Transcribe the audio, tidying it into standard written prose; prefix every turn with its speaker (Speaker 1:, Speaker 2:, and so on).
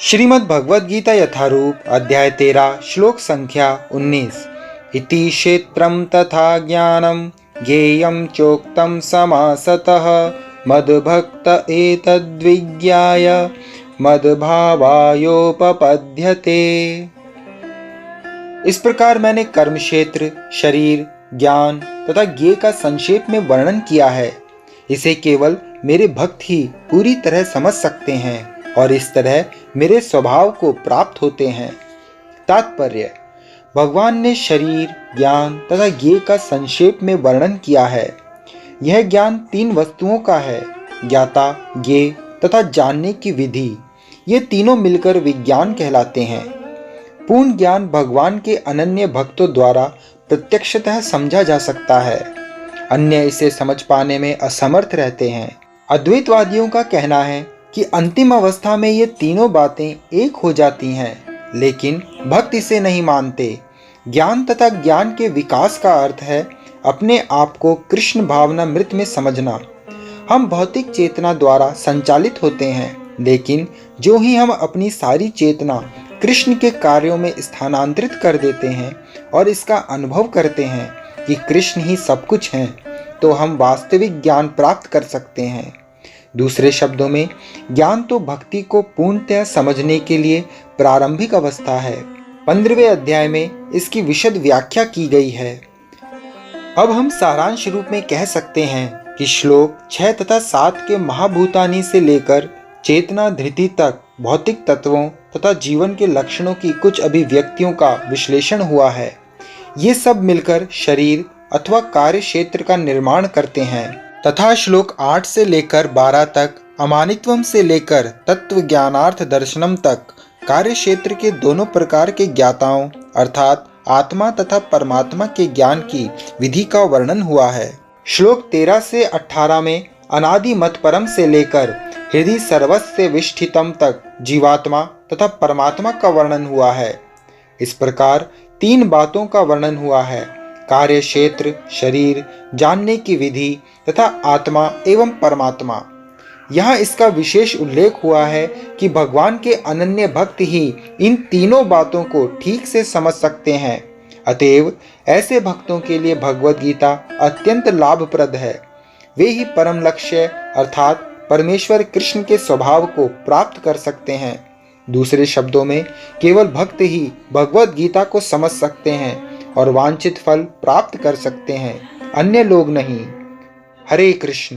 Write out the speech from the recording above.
Speaker 1: श्रीमद् भगवद गीता यथारूप अध्याय 13 श्लोक संख्या 19। इति क्षेत्रं तथा ज्ञानं ज्ञेयं चोक्तं समासतः मद्भक्त एतद्विज्ञाय मद्भावायोपपद्यते। इस प्रकार मैंने कर्म क्षेत्र, शरीर, ज्ञान तथा ज्ञेय का संक्षेप में वर्णन किया है। इसे केवल मेरे भक्त ही पूरी तरह समझ सकते हैं और इस तरह मेरे स्वभाव को प्राप्त होते हैं। तात्पर्य: भगवान ने शरीर, ज्ञान तथा ज्ञेय का संक्षेप में वर्णन किया है। यह ज्ञान तीन वस्तुओं का है: ज्ञाता, ज्ञेय तथा जानने की विधि। ये तीनों मिलकर विज्ञान कहलाते हैं। पूर्ण ज्ञान भगवान के अनन्य भक्तों द्वारा प्रत्यक्षतः समझा जा सकता है। अन्य इसे समझ पाने में असमर्थ रहते हैं। अद्वैतवादियों का कहना है कि अंतिम अवस्था में ये तीनों बातें एक हो जाती हैं, लेकिन भक्त इसे नहीं मानते। ज्ञान तथा ज्ञान के विकास का अर्थ है अपने आप को कृष्ण भावनामृत में समझना। हम भौतिक चेतना द्वारा संचालित होते हैं, लेकिन जो ही हम अपनी सारी चेतना कृष्ण के कार्यों में स्थानांतरित कर देते हैं और इसका अनुभव करते हैं कि कृष्ण ही सब कुछ हैं, तो हम वास्तविक ज्ञान प्राप्त कर सकते हैं। दूसरे शब्दों में, ज्ञान तो भक्ति को पूर्णतः समझने के लिए प्रारंभिक अवस्था है। 15वें अध्याय में इसकी विशद व्याख्या की गई है। अब हम सारांश रूप में कह सकते हैं कि श्लोक 6 तथा 7 के महाभूतानि से लेकर चेतना धृति तक भौतिक तत्वों तथा जीवन के लक्षणों की कुछ अभिव्यक्तियों का विश्लेषण हुआ है। ये सब मिलकर शरीर अथवा कार्य क्षेत्र का निर्माण करते हैं तथा श्लोक 8 से लेकर 12 तक अमानित्वम से लेकर तत्व ज्ञानार्थ दर्शनम तक कार्य क्षेत्र के दोनों प्रकार के ज्ञाताओं अर्थात आत्मा तथा परमात्मा के ज्ञान की विधि का वर्णन हुआ है। श्लोक 13 से 18 में अनादि मत परम से लेकर हृदय सर्वस्य विष्ठितम तक जीवात्मा तथा परमात्मा का वर्णन हुआ है। इस प्रकार तीन बातों का वर्णन हुआ है: कार्य क्षेत्र, शरीर, जानने की विधि तथा आत्मा एवं परमात्मा। यहाँ इसका विशेष उल्लेख हुआ है कि भगवान के अनन्य भक्त ही इन तीनों बातों को ठीक से समझ सकते हैं। अतएव ऐसे भक्तों के लिए भगवद गीता अत्यंत लाभप्रद है। वे ही परम लक्ष्य अर्थात परमेश्वर कृष्ण के स्वभाव को प्राप्त कर सकते हैं। दूसरे शब्दों में, केवल भक्त ही भगवद गीता को समझ सकते हैं और वांछित फल प्राप्त कर सकते हैं, अन्य लोग नहीं। हरे कृष्ण।